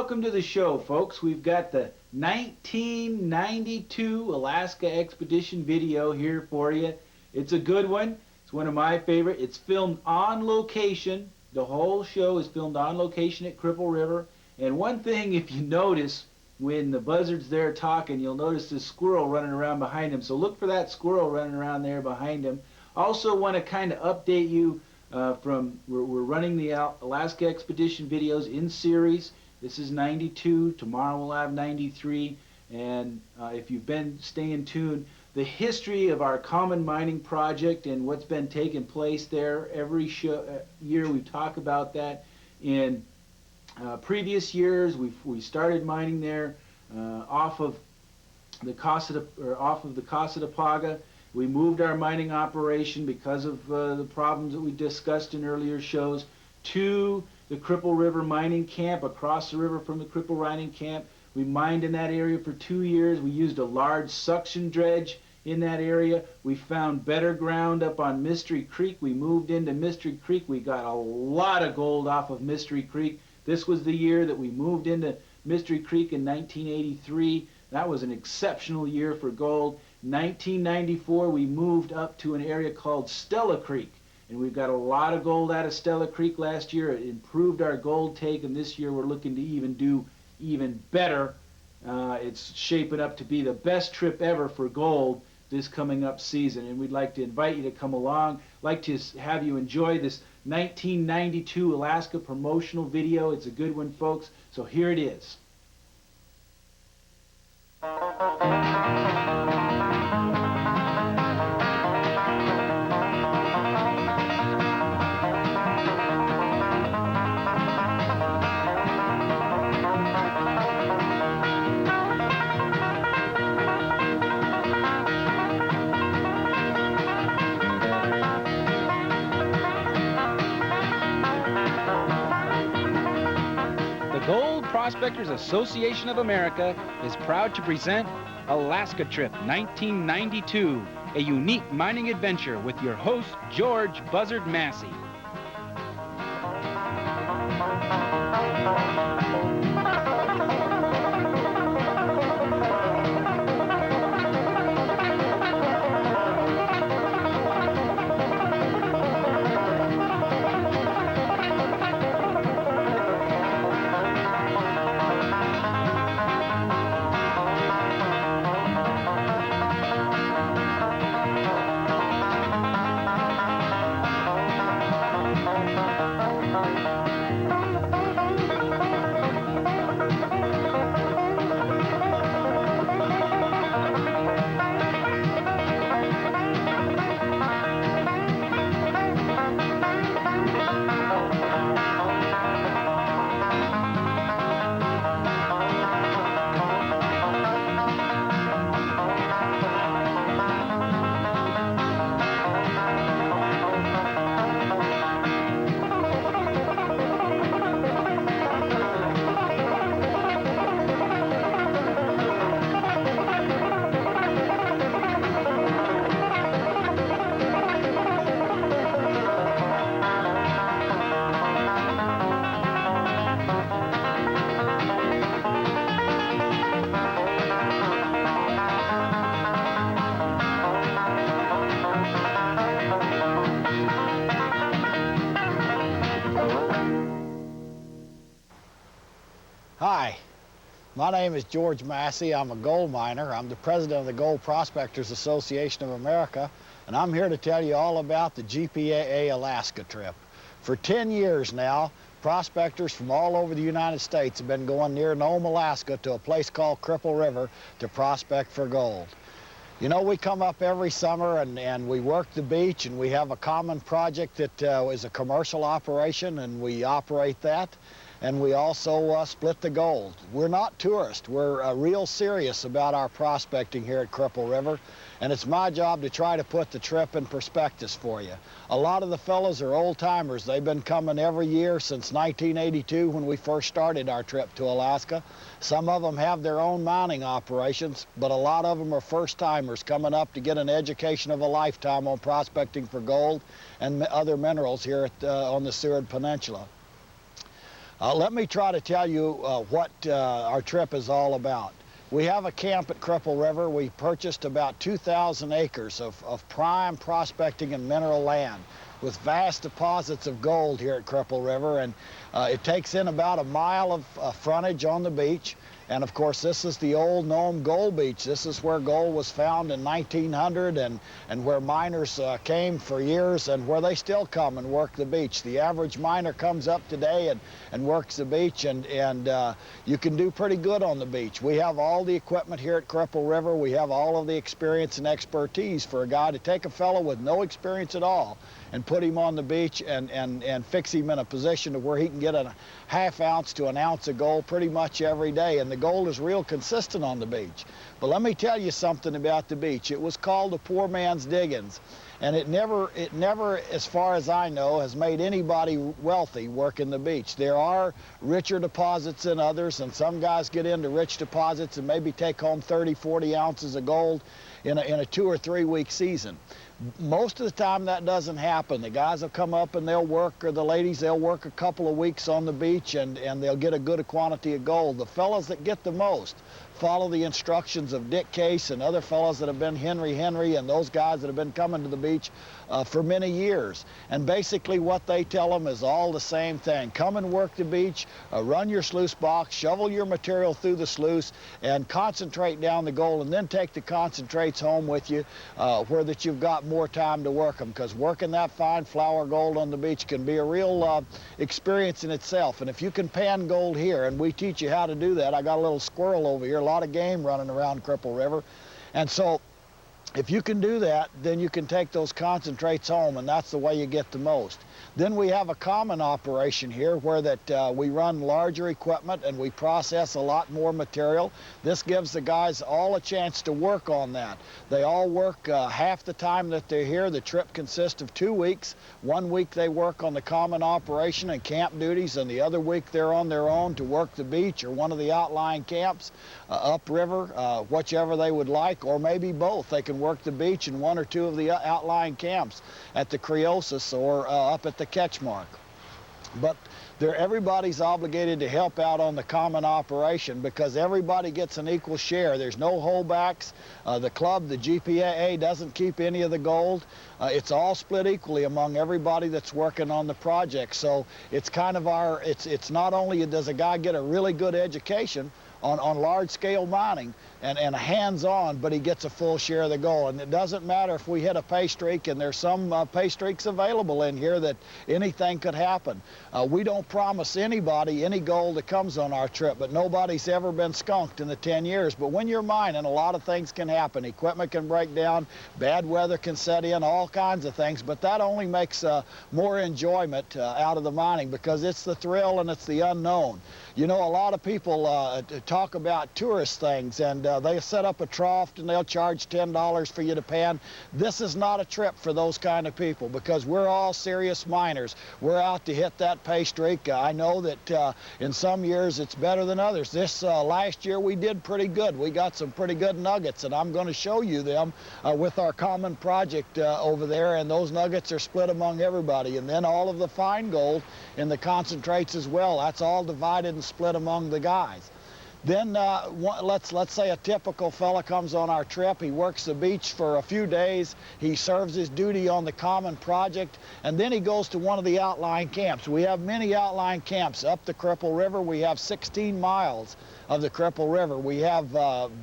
welcome to the show, folks. We've got the 1992 Alaska Expedition video here for you. It's a good one. It's one of my favorite. It's filmed on location. The whole show is filmed on location at Cripple River. And one thing, if you notice, when the buzzard's there talking, you'll notice this squirrel running around behind him. So look for that squirrel running around there behind him. Also want to kind of update you we're running the Alaska Expedition videos in series. This is 92. Tomorrow we'll have 93. And if you've been staying tuned, the history of our common mining project and what's been taking place there every year we talk about that. In previous years, we started mining there off of the Casa de Paga. We moved our mining operation because of the problems that we discussed in earlier shows to the Cripple River mining camp, across the river from the Cripple mining camp. We mined in that area for 2 years. We used a large suction dredge in that area. We found better ground up on Mystery Creek. We moved into Mystery Creek. We got a lot of gold off of Mystery Creek. This was the year that we moved into Mystery Creek in 1983. That was an exceptional year for gold. 1994, we moved up to an area called Stella Creek, and we've got a lot of gold out of Stella Creek last year. It improved our gold take, and this year we're looking to do even better. It's shaping up to be the best trip ever for gold this coming up season, and we'd like to invite you to come along. Like to have you enjoy this 1992 Alaska promotional video. It's a good one, folks, so here it is. The Gold Prospectors Association of America is proud to present Alaska Trip 1992, a unique mining adventure with your host, George Buzzard Massie. Hi, my name is George Massie. I'm a gold miner. I'm the president of the Gold Prospectors Association of America, and I'm here to tell you all about the GPAA Alaska trip. For 10 years now, prospectors from all over the United States have been going near Nome, Alaska to a place called Cripple River to prospect for gold. You know, we come up every summer and we work the beach, and we have a common project that is a commercial operation, and we operate that. And we also split the gold. We're not tourists. We're real serious about our prospecting here at Cripple River, and it's my job to try to put the trip in perspective for you. A lot of the fellows are old-timers. They've been coming every year since 1982 when we first started our trip to Alaska. Some of them have their own mining operations, but a lot of them are first-timers coming up to get an education of a lifetime on prospecting for gold and other minerals here on the Seward Peninsula. Let me try to tell you what our trip is all about. We have a camp at Cripple River. We purchased about 2,000 acres of prime prospecting and mineral land with vast deposits of gold here at Cripple River, and it takes in about a mile of frontage on the beach. And of course, this is the old Nome gold beach. This is where gold was found in 1900 and where miners came for years and where they still come and work the beach. The average miner comes up today and works the beach, and you can do pretty good on the beach. We have all the equipment here at Cripple River. We have all of the experience and expertise for a guy to take a fellow with no experience at all and put him on the beach and fix him in a position to where he can get a ½ ounce to an ounce of gold pretty much every day. And the gold is real consistent on the beach. But let me tell you something about the beach. It was called the poor man's diggings. And it never, as far as I know, has made anybody wealthy working the beach. There are richer deposits than others, and some guys get into rich deposits and maybe take home 30, 40 ounces of gold in a 2 or 3 week season. Most of the time that doesn't happen. The guys will come up and they'll work, or the ladies, they'll work a couple of weeks on the beach and they'll get a good quantity of gold. The fellows that get the most follow the instructions of Dick Case and other fellows that have been Henry and those guys that have been coming to the beach for many years. And basically what they tell them is all the same thing. Come and work the beach, run your sluice box, shovel your material through the sluice, and concentrate down the gold, and then take the concentrates home with you where that you've got more time to work them, because working that fine flour gold on the beach can be a real experience in itself. And if you can pan gold here, and we teach you how to do that. I got a little squirrel over here, a lot of game running around Cripple River, and so if you can do that, then you can take those concentrates home, and that's the way you get the most. Then we have a common operation here where that we run larger equipment and we process a lot more material. This gives the guys all a chance to work on that. They all work half the time that they're here. The trip consists of 2 weeks. 1 week they work on the common operation and camp duties, and the other week they're on their own to work the beach or one of the outlying camps, upriver, whichever they would like, or maybe both. They can work the beach in 1 or 2 of the outlying camps at the Creosis or up at the Catchmark. But everybody's obligated to help out on the common operation because everybody gets an equal share. There's no holdbacks. The club, the GPAA, doesn't keep any of the gold. It's all split equally among everybody that's working on the project. So it's kind of it's not only does a guy get a really good education on large-scale mining and a hands-on, but he gets a full share of the gold. And it doesn't matter if we hit a pay streak, and there's some pay streaks available in here that anything could happen. We don't promise anybody any gold that comes on our trip, but nobody's ever been skunked in the 10 years. But when you're mining, a lot of things can happen. Equipment can break down, bad weather can set in, all kinds of things, but that only makes more enjoyment out of the mining because it's the thrill and it's the unknown. You know, a lot of people talk about tourist things, and they set up a trough and they'll charge $10 for you to pan. This is not a trip for those kind of people because we're all serious miners. We're out to hit that pay streak. I know that in some years it's better than others. This last year we did pretty good. We got some pretty good nuggets, and I'm going to show you them with our common project over there, and those nuggets are split among everybody. And then all of the fine gold in the concentrates as well, that's all divided and split among the guys. Then let's say a typical fella comes on our trip. He works the beach for a few days. He serves his duty on the common project, and then he goes to one of the outlying camps. We have many outlying camps up the Cripple River. We have 16 miles of the Cripple River. We have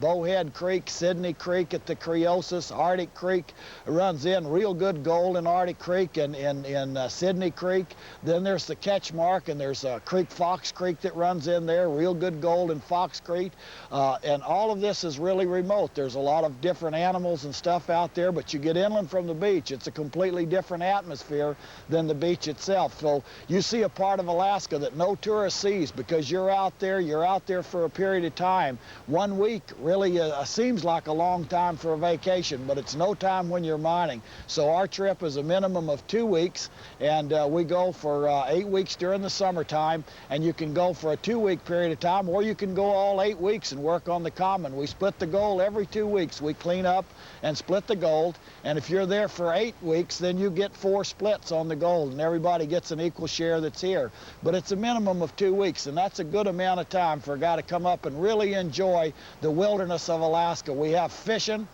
Bowhead Creek, Sydney Creek at the Creosis, Arctic Creek runs in, real good gold in Arctic Creek and in Sydney Creek. Then there's the Catchmark, and there's Fox Creek that runs in there, real good gold in Fox Creek. And all of this is really remote. There's a lot of different animals and stuff out there, but you get inland from the beach, it's a completely different atmosphere than the beach itself. So you see a part of Alaska that no tourist sees because you're out there for a period of time. 1 week really seems like a long time for a vacation, but it's no time when you're mining. So our trip is a minimum of 2 weeks, and we go for 8 weeks during the summertime, and you can go for a 2 week period of time, or you can go all 8 weeks and work on the common. We split the gold every 2 weeks. We clean up and split the gold, and if you're there for 8 weeks, then you get 4 splits on the gold, and everybody gets an equal share that's here. But it's a minimum of 2 weeks, and that's a good amount of time for a guy to come up and really enjoy the wilderness of Alaska. We have fishing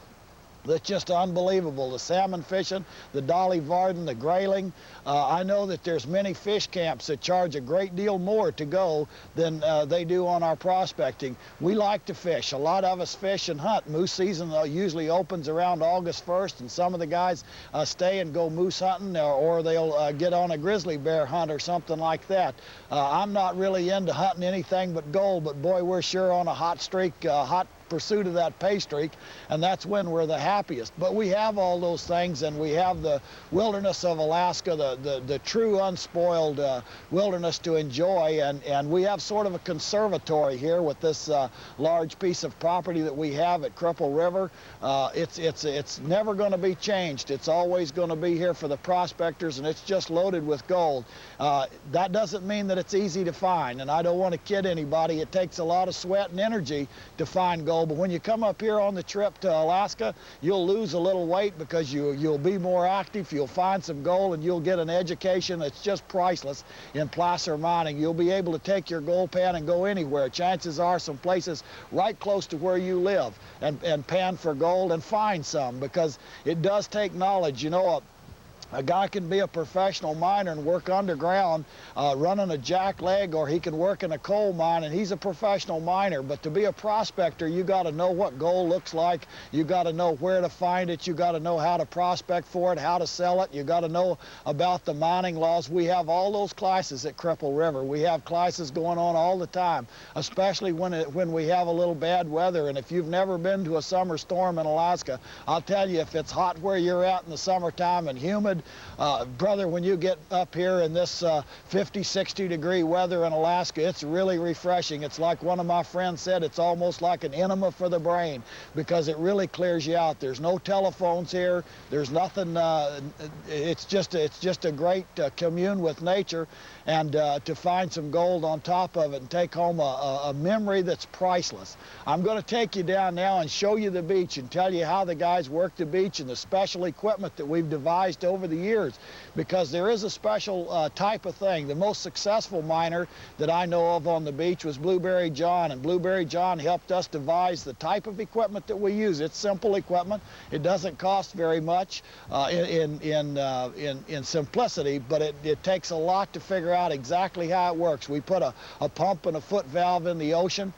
that's just unbelievable. The salmon fishing, the dolly varden, the grayling. I know that there's many fish camps that charge a great deal more to go than they do on our prospecting. We like to fish. A lot of us fish and hunt. Moose season usually opens around August 1st, and some of the guys stay and go moose hunting, or they'll get on a grizzly bear hunt or something like that. I'm not really into hunting anything but gold, but boy, we're sure on a hot streak, hot pursuit of that pay streak, and that's when we're the happiest. But we have all those things, and we have the wilderness of Alaska, the true unspoiled wilderness to enjoy, and we have sort of a conservatory here with this large piece of property that we have at Cripple River. It's never going to be changed. It's always going to be here for the prospectors, and it's just loaded with gold. That doesn't mean that it's easy to find, and I don't want to kid anybody. It takes a lot of sweat and energy to find gold. But when you come up here on the trip to Alaska, you'll lose a little weight because you'll be more active, you'll find some gold, and you'll get an education that's just priceless in placer mining. You'll be able to take your gold pan and go anywhere. Chances are some places right close to where you live and pan for gold and find some, because it does take knowledge. You know, a guy can be a professional miner and work underground running a jack leg, or he can work in a coal mine, and he's a professional miner. But to be a prospector, you got to know what gold looks like. You got to know where to find it. You got to know how to prospect for it, how to sell it. You got to know about the mining laws. We have all those classes at Cripple River. We have classes going on all the time, especially when we have a little bad weather. And if you've never been to a summer storm in Alaska, I'll tell you, if it's hot where you're at in the summertime and humid, brother, when you get up here in this 50, 60 degree weather in Alaska, it's really refreshing. It's like one of my friends said, it's almost like an enema for the brain, because it really clears you out. There's no telephones here. There's nothing. It's just a great commune with nature, and to find some gold on top of it and take home a memory that's priceless. I'm going to take you down now and show you the beach and tell you how the guys work the beach and the special equipment that we've devised over the years, because there is a special type of thing. The most successful miner that I know of on the beach was Blueberry John, and Blueberry John helped us devise the type of equipment that we use. It's simple equipment. It doesn't cost very much in simplicity, but it takes a lot to figure out exactly how it works. We put a pump and a foot valve in the ocean,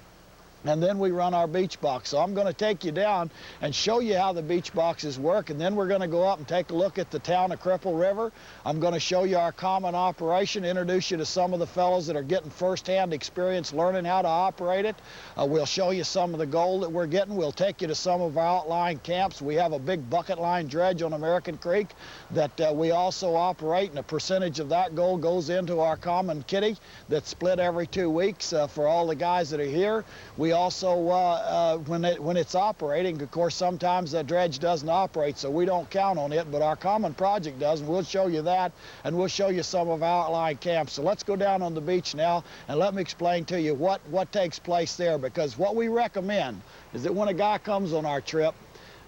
and then we run our beach box. So I'm going to take you down and show you how the beach boxes work, and then we're going to go up and take a look at the town of Cripple River. I'm going to show you our common operation, introduce you to some of the fellows that are getting first-hand experience learning how to operate it. We'll show you some of the gold that we're getting. We'll take you to some of our outlying camps. We have a big bucket line dredge on American Creek that we also operate, and a percentage of that gold goes into our common kitty that's split every 2 weeks for all the guys that are here. We also, when it's operating, of course, sometimes the dredge doesn't operate, so we don't count on it, but our common project does, and we'll show you that, and we'll show you some of our outlying camps. So let's go down on the beach now, and let me explain to you what takes place there, because what we recommend is that when a guy comes on our trip,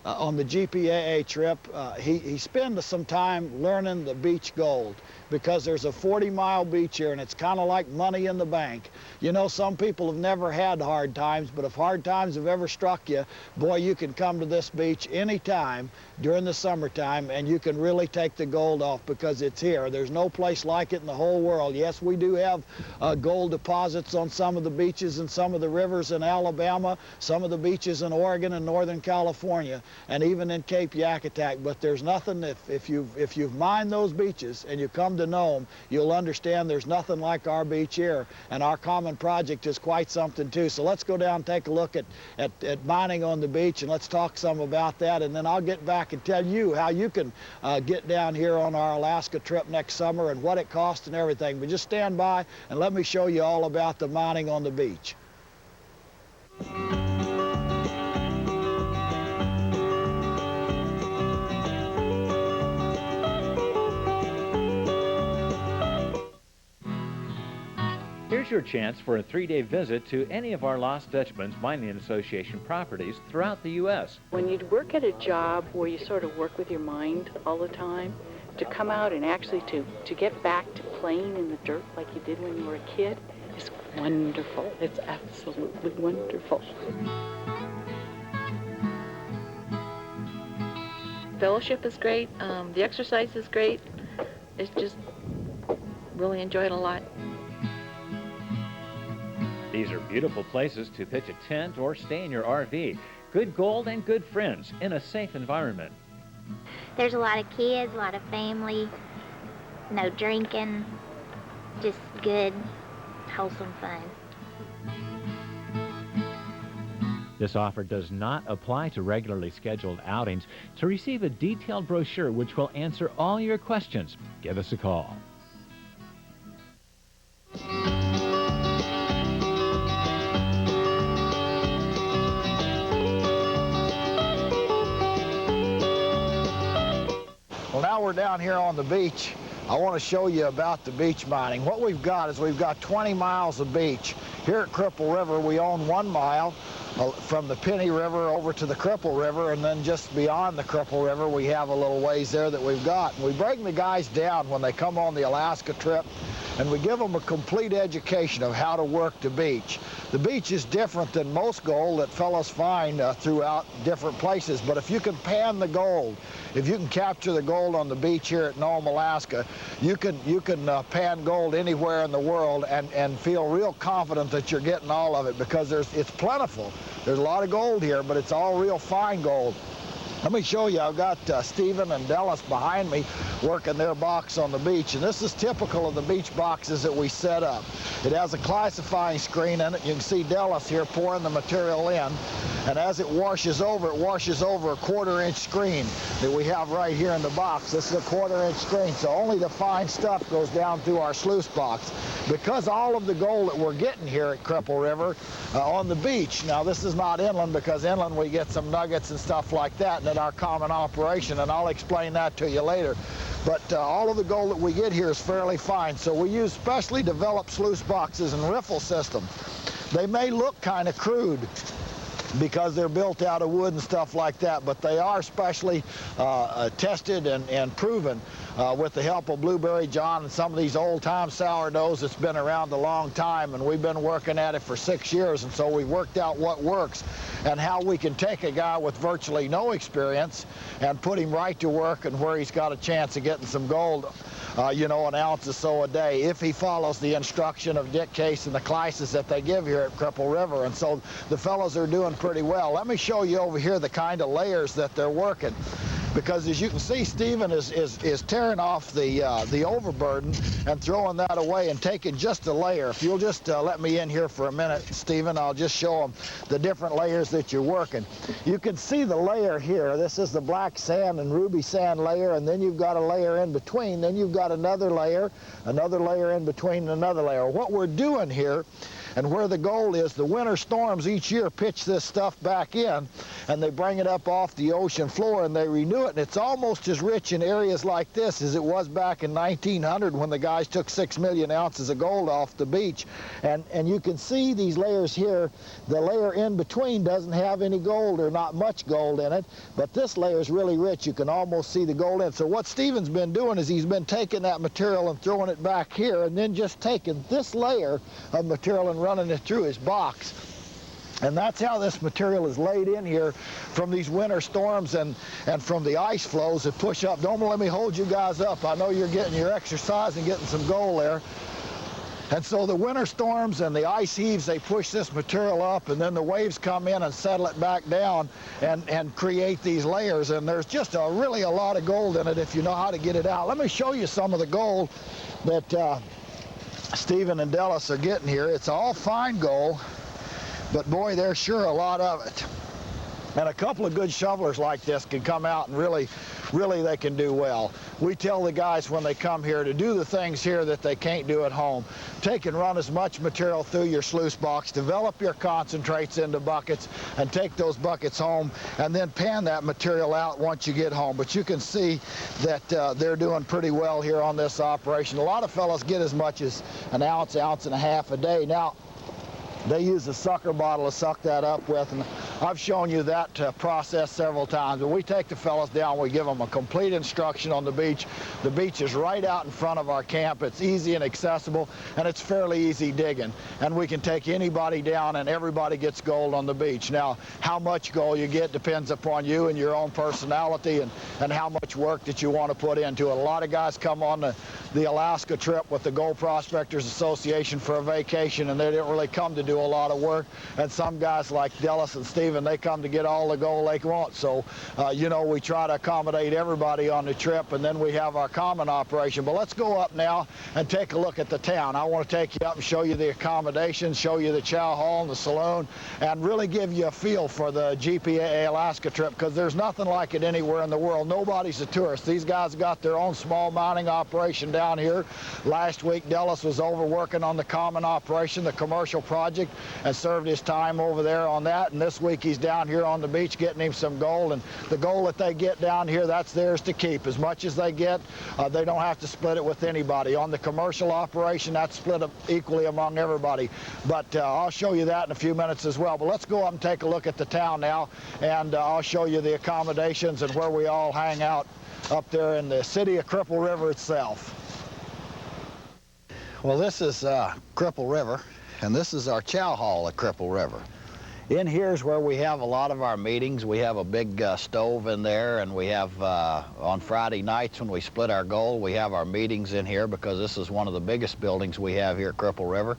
on the GPAA trip, he spends some time learning the beach gold, because there's a 40-mile beach here, and it's kind of like money in the bank. You know, some people have never had hard times, but if hard times have ever struck you, boy, you can come to this beach anytime during the summertime, and you can really take the gold off, because it's here. There's no place like it in the whole world. Yes, we do have gold deposits on some of the beaches and some of the rivers in Alabama, some of the beaches in Oregon and Northern California, and even in Cape Yakutak, but there's nothing, if you've mined those beaches and you come to Nome, you'll understand there's nothing like our beach here, and our common project is quite something too. So let's go down and take a look at mining on the beach, and let's talk some about that, and then I'll get back and tell you how you can get down here on our Alaska trip next summer and what it costs and everything. But just stand by and let me show you all about the mining on the beach. Here Here's your chance for a 3-day visit to any of our Lost Dutchman's Mining Association properties throughout the U.S. When you work at a job where you sort of work with your mind all the time, to come out and actually to get back to playing in the dirt like you did when you were a kid is wonderful. It's absolutely wonderful. Fellowship is great. The exercise is great. It's just really enjoyed a lot. These are beautiful places to pitch a tent or stay in your RV. Good gold and good friends in a safe environment. There's a lot of kids, a lot of family, no drinking, just good, wholesome fun. This offer does not apply to regularly scheduled outings. To receive a detailed brochure which will answer all your questions, give us a call. Well, now we're down here on the beach. I want to show you about the beach mining. What we've got is we've got 20 miles of beach. Here at Cripple River, we own 1 mile from the Penny River over to the Cripple River, and then just beyond the Cripple River, we have a little ways there that we've got. And we bring the guys down when they come on the Alaska trip, and we give them a complete education of how to work the beach. The beach is different than most gold that fellows find throughout different places, but if you can pan the gold, if you can capture the gold on the beach here at Nome, Alaska, you can pan gold anywhere in the world and feel real confident that you're getting all of it, because it's plentiful. There's a lot of gold here, but it's all real fine gold. Let me show you. I've got Stephen and Dallas behind me working their box on the beach, and this is typical of the beach boxes that we set up. It has a classifying screen in it. You can see Dallas here pouring the material in, and as it washes over a 1/4-inch screen that we have right here in the box. This is a 1/4-inch screen, so only the fine stuff goes down through our sluice box. Because all of the gold that we're getting here at Cripple River on the beach, now this is not inland, because inland we get some nuggets and stuff like that in our common operation, and I'll explain that to you later. But all of the gold that we get here is fairly fine, so we use specially developed sluice boxes and riffle system. They may look kind of crude because they're built out of wood and stuff like that, but they are specially tested and proven with the help of Blueberry John and some of these old-time sourdoughs that's been around a long time, and we've been working at it for 6 years, and so we worked out what works and how we can take a guy with virtually no experience and put him right to work and where he's got a chance of getting some gold, you know, an ounce or so a day, if he follows the instruction of Dick Case and the classes that they give here at Cripple River. And so the fellows are doing pretty well. Let me show you over here the kind of layers that they're working. Because as you can see, Stephen is tearing off the overburden and throwing that away and taking just a layer. If you'll just let me in here for a minute, Stephen, I'll just show them the different layers that you're working. You can see the layer here. This is the black sand and ruby sand layer, and then you've got a layer in between. Then you've got another layer in between, and another layer. What we're doing here, and where the gold is, the winter storms each year pitch this stuff back in, and they bring it up off the ocean floor and they renew it, and it's almost as rich in areas like this as it was back in 1900 when the guys took 6 million ounces of gold off the beach. And you can see these layers here. The layer in between doesn't have any gold or not much gold in it, but this layer is really rich. You can almost see the gold in it. So what Stephen's been doing is he's been taking that material and throwing it back here, and then just taking this layer of material and running it through his box. And that's how this material is laid in here from these winter storms and from the ice flows that push up. Don't let me hold you guys up. I know you're getting your exercise and getting some gold there. And so the winter storms and the ice heaves, they push this material up, and then the waves come in and settle it back down and create these layers. And there's just really a lot of gold in it if you know how to get it out. Let me show you some of the gold that Stephen and Dallas are getting here. It's all fine gold, but boy, there's sure a lot of it. And a couple of good shovelers like this can come out and really they can do well. We tell the guys when they come here to do the things here that they can't do at home. Take and run as much material through your sluice box, develop your concentrates into buckets, and take those buckets home, and then pan that material out once you get home. But you can see that they're doing pretty well here on this operation. A lot of fellows get as much as an ounce, ounce and a half a day. Now, they use a sucker bottle to suck that up with, and I've shown you that process several times. When we take the fellows down, we give them a complete instruction on the beach. The beach is right out in front of our camp. It's easy and accessible, and it's fairly easy digging. And we can take anybody down, and everybody gets gold on the beach. Now, how much gold you get depends upon you and your own personality and how much work that you want to put into it. A lot of guys come on the Alaska trip with the Gold Prospectors Association for a vacation, and they didn't really come to do a lot of work. And some guys like Dallas and Stephen, they come to get all the gold they want. So, you know, we try to accommodate everybody on the trip, and then we have our common operation. But let's go up now and take a look at the town. I want to take you up and show you the accommodations, show you the chow hall and the saloon, and really give you a feel for the GPAA Alaska trip, because there's nothing like it anywhere in the world. Nobody's a tourist. These guys got their own small mining operation down here. Last week, Dallas was over working on the common operation, the commercial project, and served his time over there on that. And this week he's down here on the beach getting him some gold. And the gold that they get down here, that's theirs to keep. As much as they get, they don't have to split it with anybody. On the commercial operation, that's split up equally among everybody. But I'll show you that in a few minutes as well. But let's go up and take a look at the town now, and I'll show you the accommodations and where we all hang out up there in the city of Cripple River itself. Well, this is Cripple River, and this is our chow hall at Cripple River. In here is where we have a lot of our meetings. We have a big stove in there, and we have, on Friday nights when we split our gold, we have our meetings in here because this is one of the biggest buildings we have here at Cripple River.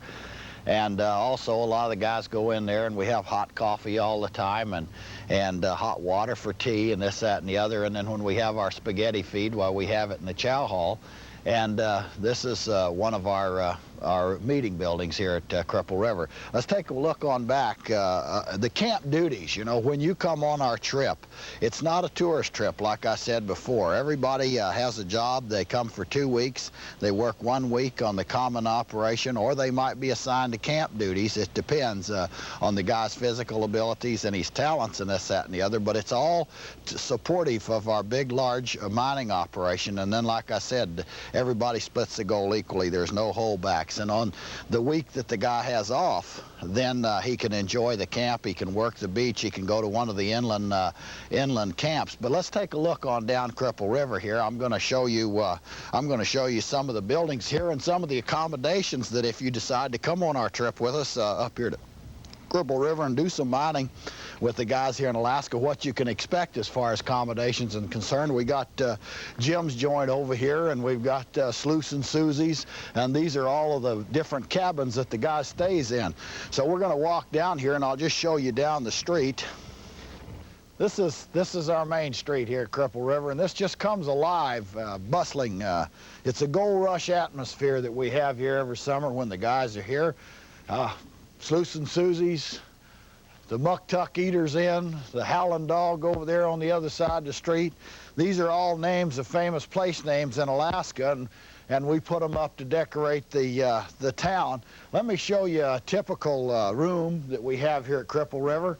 And also a lot of the guys go in there, and we have hot coffee all the time, and hot water for tea and this, that, and the other. And then when we have our spaghetti feed, well, we have it in the chow hall. And this is one of our meeting buildings here at Cripple River. Let's take a look on back. The camp duties, you know, when you come on our trip, it's not a tourist trip like I said before. Everybody has a job. They come for 2 weeks. They work 1 week on the common operation, or they might be assigned to camp duties. It depends on the guy's physical abilities and his talents and this, that, and the other. But it's all supportive of our big, large mining operation. And then, like I said, everybody splits the gold equally. There's no holdbacks. And on the week that the guy has off, then he can enjoy the camp. He can work the beach. He can go to one of the inland camps. But let's take a look on down Cripple River here. I'm going to show you some of the buildings here and some of the accommodations that if you decide to come on our trip with us up here to Cripple River and do some mining with the guys here in Alaska, what you can expect as far as accommodations are concerned. We got Jim's joint over here, and we've got Sluice and Susie's, and these are all of the different cabins that the guy stays in. So we're going to walk down here, and I'll just show you down the street. This is our main street here at Cripple River, and this just comes alive, bustling. It's a gold rush atmosphere that we have here every summer when the guys are here. Sluice and Susie's, the Muck Tuck Eaters Inn, the Howlin' Dog over there on the other side of the street. These are all names of famous place names in Alaska, and we put them up to decorate the town. Let me show you a typical room that we have here at Cripple River.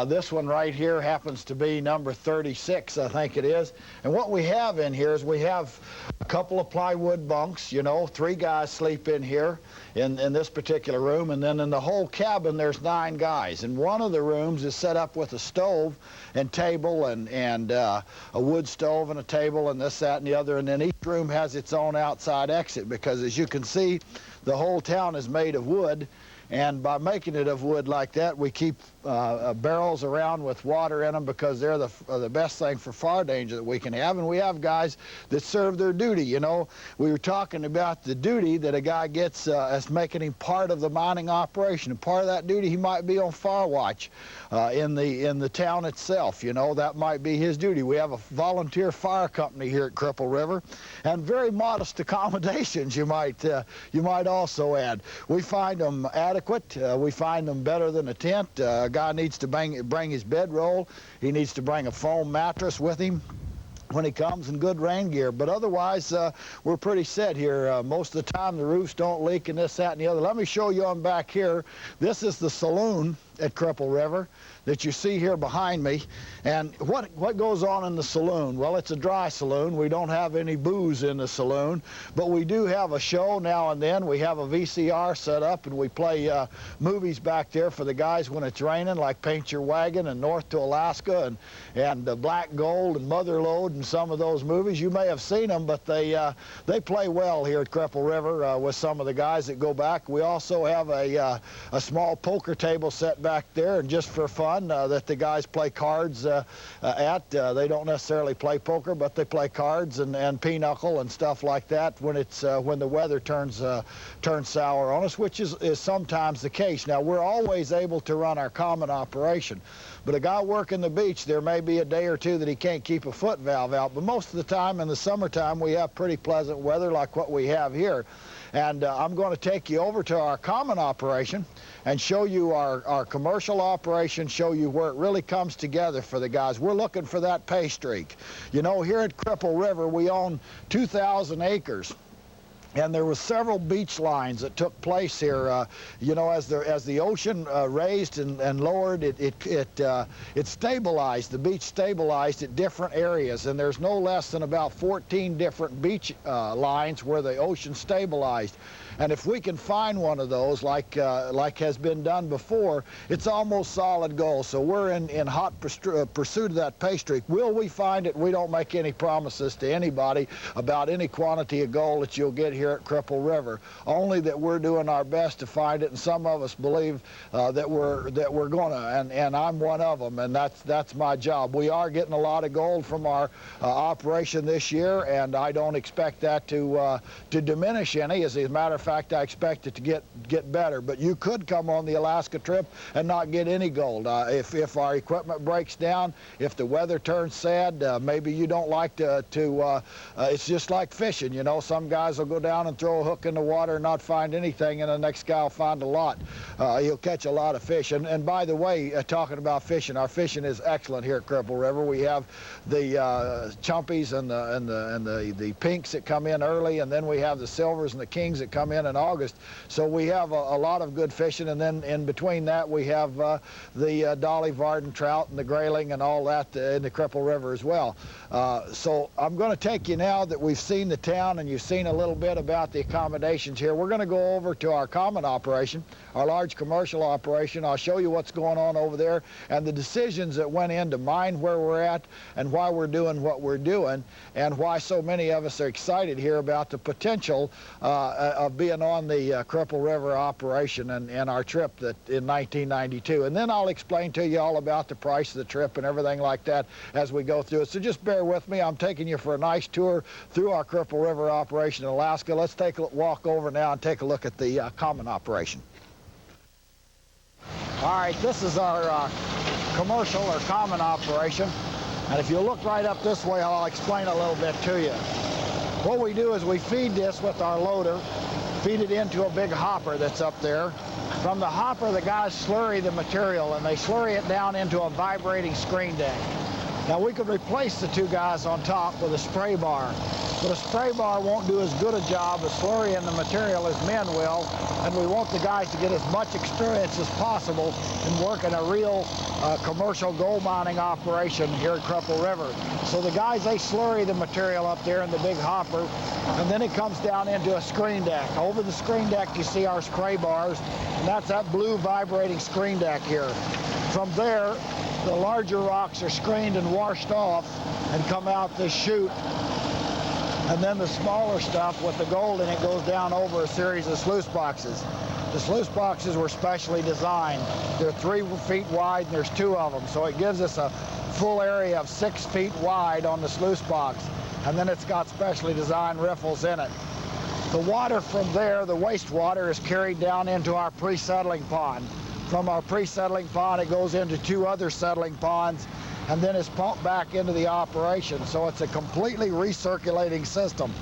This one right here happens to be number 36, I think it is. And what we have in here is we have a couple of plywood bunks, you know, 3 guys sleep in here in this particular room, and then in the whole cabin there's 9 guys. And one of the rooms is set up with a stove and table and a wood stove and a table and this, that, and the other. And then each room has its own outside exit, because as you can see, the whole town is made of wood, and by making it of wood like that, we keep barrels around with water in them, because they're the best thing for fire danger that we can have. And we have guys that serve their duty. You know, we were talking about the duty that a guy gets as making him part of the mining operation, and part of that duty, he might be on fire watch in the town itself. You know, that might be his duty. We have a volunteer fire company here at Cripple River, and very modest accommodations, you might also add. We find them adequate adequate. We find them better than a tent. A guy needs to bring his bedroll. He needs to bring a foam mattress with him when he comes, in good rain gear. But otherwise, we're pretty set here. Most of the time, the roofs don't leak and this, that, and the other. Let me show you on back here. This is the saloon at Cripple River that you see here behind me. And what goes on in the saloon? Well, it's a dry saloon. We don't have any booze in the saloon, but we do have a show now and then. We have a VCR set up, and we play movies back there for the guys when it's raining, like Paint Your Wagon and North to Alaska and Black Gold and Mother Lode and some of those movies. You may have seen them, but they play well here at Cripple River with some of the guys that go back. We also have a small poker table set back there, and just for fun, that the guys play cards at. They don't necessarily play poker, but they play cards and pinochle and stuff like that when the weather turns sour on us, which is sometimes the case. Now, we're always able to run our common operation, but a guy working the beach, there may be a day or two that he can't keep a foot valve out, but most of the time in the summertime we have pretty pleasant weather like what we have here. And I'm going to take you over to our common operation and show you our commercial operation, show you where it really comes together for the guys. We're looking for that pay streak. You know, here at Cripple River, we own 2,000 acres. And there were several beach lines that took place here. You know, as the ocean raised and lowered, it stabilized. The beach stabilized at different areas, and there's no less than about 14 different beach lines where the ocean stabilized. And if we can find one of those, like has been done before, it's almost solid gold. So we're in hot pursuit of that pay streak. Will we find it? We don't make any promises to anybody about any quantity of gold that you'll get here at Cripple River. Only that we're doing our best to find it, and some of us believe that we're gonna, and I'm one of them, and that's my job. We are getting a lot of gold from our operation this year, and I don't expect that to diminish any. As a matter of fact, I expect it to get better. But you could come on the Alaska trip and not get any gold. If our equipment breaks down, if the weather turns sad, maybe you don't like it's just like fishing, you know. Some guys will go down and throw a hook in the water and not find anything, and the next guy will find a lot. He'll catch a lot of fish. And by the way, talking about fishing, our fishing is excellent here at Cripple River. We have the chumpies and the pinks that come in early, and then we have the silvers and the kings that come in August. So we have a lot of good fishing, and then in between that we have the Dolly Varden trout and the grayling and all that in the Cripple River as well. So I'm going to take you, now that we've seen the town and you've seen a little bit about the accommodations here, we're going to go over to our common operation, our large commercial operation. I'll show you what's going on over there and the decisions that went in to mine where we're at and why we're doing what we're doing, and why so many of us are excited here about the potential of being on the Cripple River operation and our trip in 1992. And then I'll explain to you all about the price of the trip and everything like that as we go through it. So just bear with me. I'm taking you for a nice tour through our Cripple River operation in Alaska. Let's take a walk over now and take a look at the common operation. All right, this is our commercial or common operation. And if you look right up this way, I'll explain a little bit to you. What we do is we feed this with our loader, feed it into a big hopper that's up there. From the hopper, the guys slurry the material, and they slurry it down into a vibrating screen deck. Now, we could replace the two guys on top with a spray bar, but a spray bar won't do as good a job of slurrying the material as men will, and we want the guys to get as much experience as possible in working a real commercial gold mining operation here at Cripple River. So the guys, they slurry the material up there in the big hopper, and then it comes down into a screen deck. Over the screen deck, you see our spray bars, and that's that blue vibrating screen deck here. From there, the larger rocks are screened and washed off and come out this chute. And then the smaller stuff with the gold in it goes down over a series of sluice boxes. The sluice boxes were specially designed. They're 3 feet wide and there's 2 of them. So it gives us a full area of 6 feet wide on the sluice box. And then it's got specially designed riffles in it. The water from there, the wastewater, is carried down into our pre-settling pond. From our pre-settling pond, it goes into 2 other settling ponds, and then is pumped back into the operation. So it's a completely recirculating system.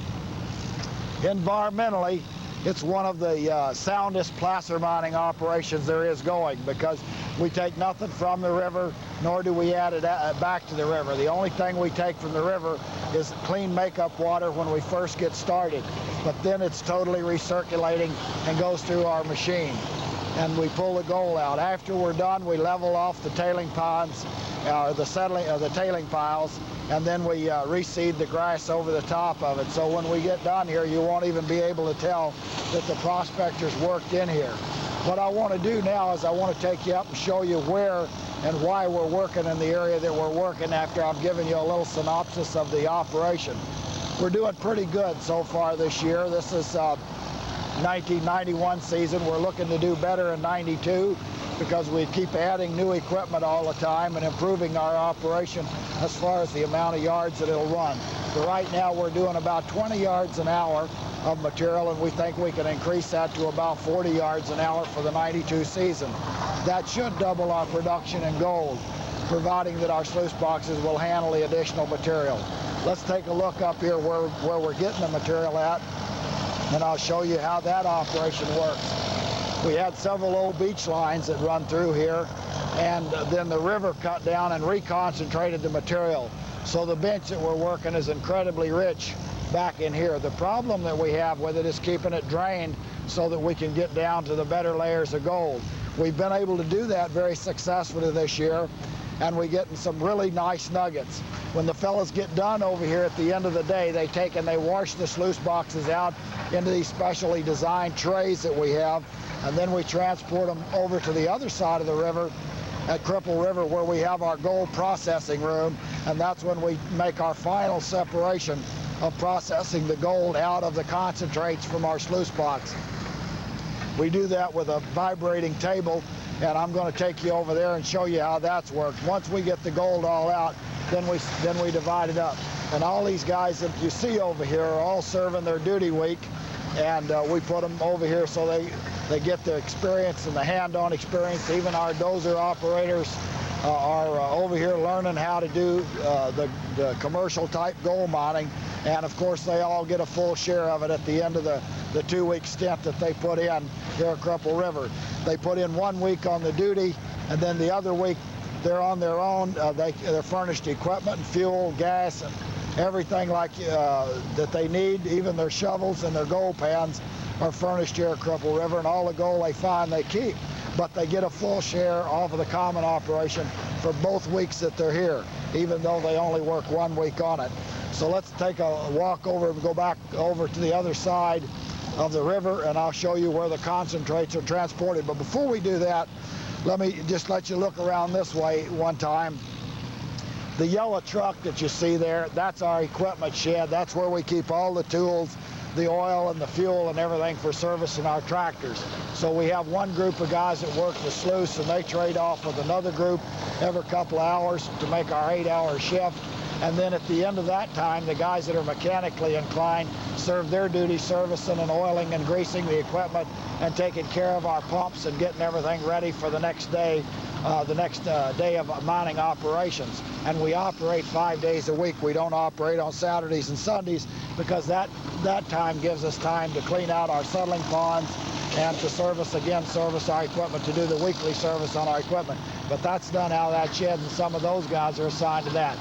Environmentally, It's one of the soundest placer mining operations there is going, because we take nothing from the river, nor do we add it back to the river. The only thing we take from the river is clean makeup water when we first get started. But then it's totally recirculating and goes through our machine. And we pull the gold out. After we're done, we level off the tailing ponds, the tailing piles, and then we reseed the grass over the top of it. So when we get done here, you won't even be able to tell that the prospectors worked in here. What I want to do now is I want to take you up and show you where and why we're working in the area that we're working after I've given you a little synopsis of the operation. We're doing pretty good so far this year. This is 1991 season. We're looking to do better in 92 because we keep adding new equipment all the time and improving our operation as far as the amount of yards that it'll run. But right now we're doing about 20 yards an hour of material, and we think we can increase that to about 40 yards an hour for the 92 season. That should double our production in gold, providing that our sluice boxes will handle the additional material. Let's take a look up here where we're getting the material at, and I'll show you how that operation works. We had several old beach lines that run through here, and then the river cut down and reconcentrated the material. So the bench that we're working is incredibly rich back in here. The problem that we have with it is keeping it drained so that we can get down to the better layers of gold. We've been able to do that very successfully this year, and we're getting some really nice nuggets. When the fellas get done over here at the end of the day, they take and they wash the sluice boxes out into these specially designed trays that we have, and then we transport them over to the other side of the river at Cripple River, where we have our gold processing room, and that's when we make our final separation of processing the gold out of the concentrates from our sluice box. We do that with a vibrating table, and I'm going to take you over there and show you how that's worked. Once we get the gold all out, then we divide it up. And all these guys that you see over here are all serving their duty week, and we put them over here so they get the experience and the hand-on experience. Even our dozer operators are over here learning how to do the commercial type gold mining, and of course they all get a full share of it at the end of the 2-week stint that they put in here at Cripple River. They put in 1 week on the duty, and then the other week they're on their own. They're furnished equipment and fuel, gas, and everything like that they need. Even their shovels and their gold pans are furnished here at Cripple River, and all the gold they find they keep. But they get a full share off of the common operation for both weeks that they're here, even though they only work 1 week on it. So let's take a walk over and go back over to the other side of the river, and I'll show you where the concentrates are transported. But before we do that, let me just let you look around this way one time. The yellow truck that you see there, that's our equipment shed. That's where we keep all the tools, the oil and the fuel and everything for servicing our tractors. So we have one group of guys that work the sluice, and they trade off with another group every couple of hours to make our 8-hour shift. And then at the end of that time, the guys that are mechanically inclined serve their duty servicing and oiling and greasing the equipment and taking care of our pumps and getting everything ready for the next day of mining operations. And we operate 5 days a week. We don't operate on Saturdays and Sundays because that time gives us time to clean out our settling ponds and to service our equipment, to do the weekly service on our equipment. But that's done out of that shed, and some of those guys are assigned to that.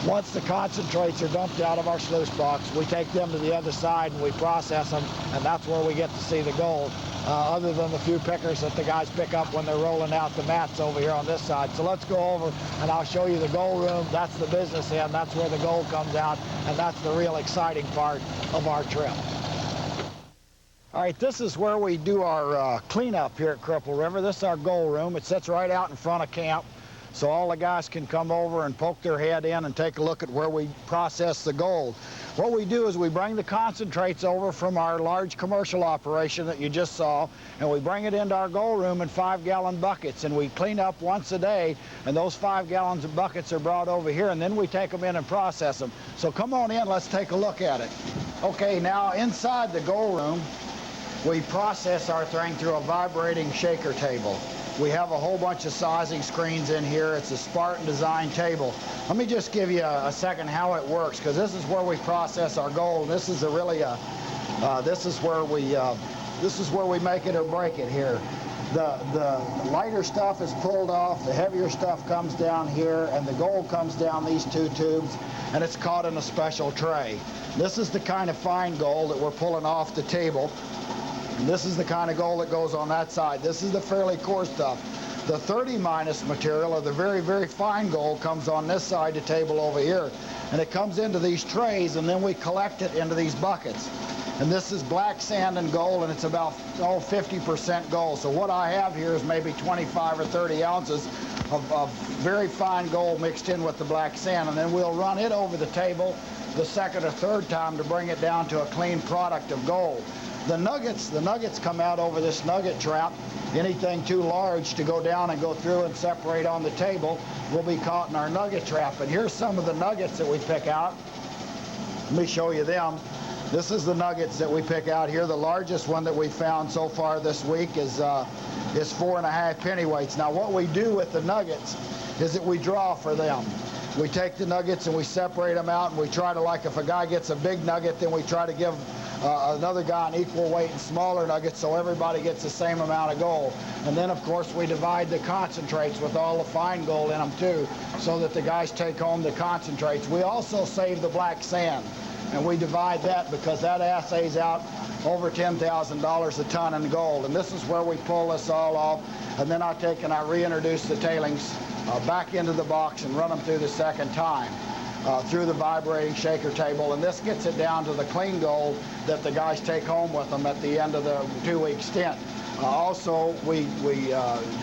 Once the concentrates are dumped out of our sluice box, we take them to the other side and we process them, and that's where we get to see the gold, other than the few pickers that the guys pick up when they're rolling out the mats over here on this side. So let's go over and I'll show you the gold room. That's the business end. That's where the gold comes out, and that's the real exciting part of our trip. All right, this is where we do our cleanup here at Cripple River. This is our gold room. It sits right out in front of camp, so all the guys can come over and poke their head in and take a look at where we process the gold. What we do is we bring the concentrates over from our large commercial operation that you just saw, and we bring it into our gold room in 5-gallon buckets, and we clean up once a day, and those 5 gallons of buckets are brought over here, and then we take them in and process them. So come on in, let's take a look at it. Okay, now inside the gold room, we process our thing through a vibrating shaker table. We have a whole bunch of sizing screens in here. It's a Spartan design table. Let me just give you a second how it works, because this is where we process our gold. This is really a This is where we make it or break it here. The lighter stuff is pulled off, the heavier stuff comes down here, and the gold comes down these two tubes, and it's caught in a special tray. This is the kind of fine gold that we're pulling off the table. And this is the kind of gold that goes on that side. This is the fairly coarse stuff. The 30 minus material, or the very, very fine gold, comes on this side of the table over here. And it comes into these trays, and then we collect it into these buckets. And this is black sand and gold, and it's about 50% gold. So what I have here is maybe 25 or 30 ounces of very fine gold mixed in with the black sand, and then we'll run it over the table the second or third time to bring it down to a clean product of gold. The nuggets come out over this nugget trap. Anything too large to go down and go through and separate on the table will be caught in our nugget trap. And here's some of the nuggets that we pick out. Let me show you them. This is the nuggets that we pick out here. The largest one that we found so far this week is 4.5 pennyweights. Now what we do with the nuggets is that we draw for them. We take the nuggets and we separate them out, and we try to, like if a guy gets a big nugget, then we try to give another guy an equal weight and smaller nuggets so everybody gets the same amount of gold. And then of course we divide the concentrates with all the fine gold in them too, so that the guys take home the concentrates. We also save the black sand, and we divide that because that assays out over $10,000 a ton in gold. And this is where we pull this all off, and then I take and I reintroduce the tailings back into the box and run them through the second time through the vibrating shaker table, and this gets it down to the clean gold that the guys take home with them at the end of the 2-week stint. Also, we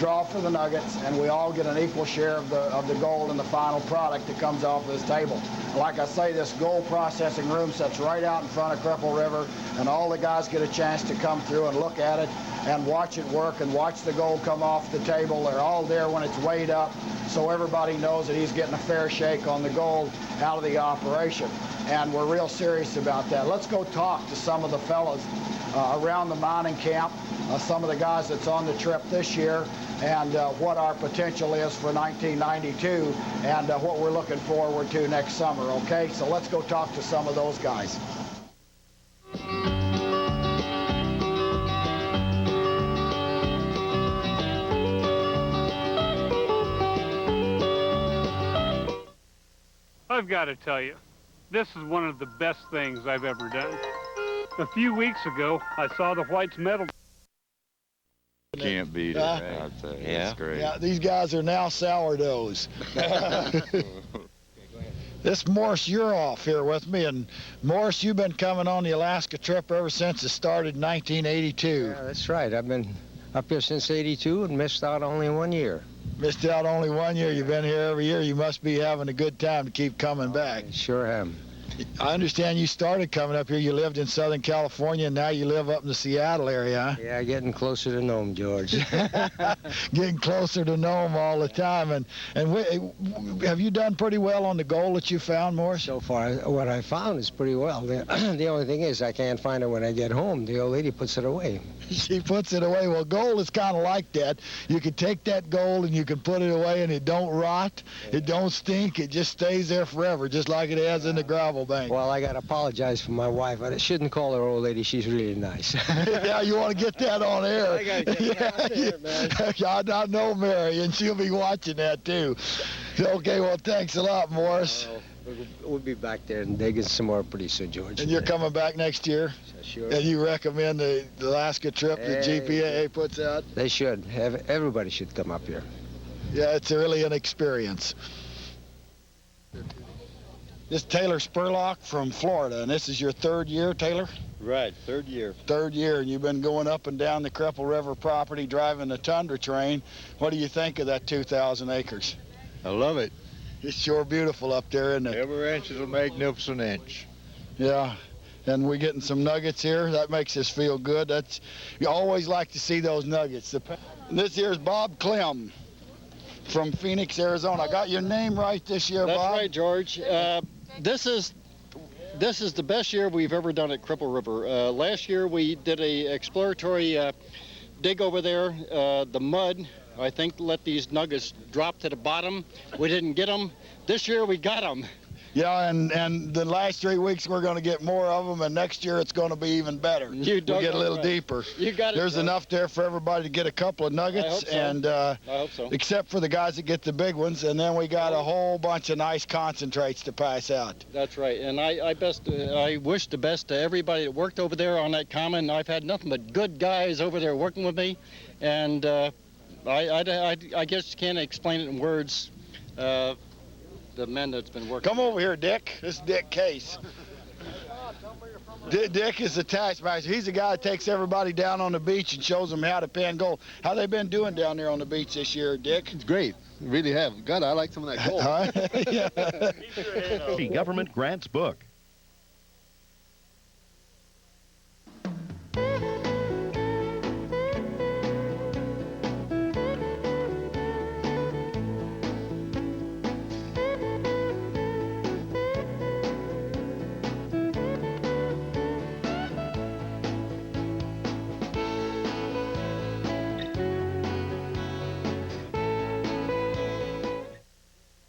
draw for the nuggets, and we all get an equal share of the gold in the final product that comes off this table. Like I say, this gold processing room sits right out in front of Cripple River, and all the guys get a chance to come through and look at it and watch it work and watch the gold come off the table. They're all there when it's weighed up, so everybody knows that he's getting a fair shake on the gold out of the operation. And we're real serious about that. Let's go talk to some of the fellas around the mining camp, some of the guys that's on the trip this year, and what our potential is for 1992, and what we're looking forward to next summer, okay? So let's go talk to some of those guys. I've got to tell you, this is one of the best things I've ever done. A few weeks ago, I saw the White's medal. Can't beat it. I'd say. Yeah. It's great. Yeah, these guys are now sourdoughs. This Morris, you're off here with me, and Morris, you've been coming on the Alaska trip ever since it started in 1982. Yeah, that's right. I've been up here since '82 and missed out only 1 year. Missed out only 1 year. You've been here every year. You must be having a good time to keep coming back. I sure am. I understand you started coming up here. You lived in Southern California, and now you live up in the Seattle area, huh? Yeah, getting closer to Nome, George. Getting closer to Nome all the time. And have you done pretty well on the gold that you found, Morris? So far, what I found is pretty well. The only thing is I can't find it when I get home. The old lady puts it away. She puts it away. Well, gold is kind of like that. You can take that gold and you can put it away, and it don't rot. It don't stink. It just stays there forever, just like it has in the gravel bank. Well, I got to apologize for my wife. I shouldn't call her old lady. She's really nice. Yeah, you want to get that on air. I got to get that on air, man. I know Mary, and she'll be watching that, too. Okay, well, thanks a lot, Morris. We'll be back there and digging some more pretty soon, George. And you're coming back next year? Sure. And you recommend the Alaska trip that GPAA puts out? They should. Everybody should come up here. Yeah, it's really an experience. This is Taylor Spurlock from Florida, and this is your third year, Taylor? Right, third year. Third year, and you've been going up and down the Cripple River property driving the Tundra train. What do you think of that 2,000 acres? I love it. It's sure beautiful up there, isn't it? Every inch is a magnificent inch. Yeah, and we're getting some nuggets here. That makes us feel good. You always like to see those nuggets. This here's Bob Clem from Phoenix, Arizona. I got your name right this year, Bob? Bob? That's right, George. This is the best year we've ever done at Cripple River. Last year we did a exploratory dig over there. The mud, I think, let these nuggets drop to the bottom. We didn't get them. This year we got them. Yeah, and the last 3 weeks we're going to get more of them, and next year it's going to be even better. We'll get a little deeper. You got it. There's enough there for everybody to get a couple of nuggets, I hope so. and I hope so. except for the guys that get the big ones, and then we got a whole bunch of nice concentrates to pass out. That's right, and I wish the best to everybody that worked over there on that common. I've had nothing but good guys over there working with me, and I guess you can't explain it in words. The men that's been working. Come over here, Dick. This is Dick Case. Dick is the taskmaster. He's the guy that takes everybody down on the beach and shows them how to pan gold. How they been doing down there on the beach this year, Dick? It's great. Really have. God, I like some of that gold. The government grants book.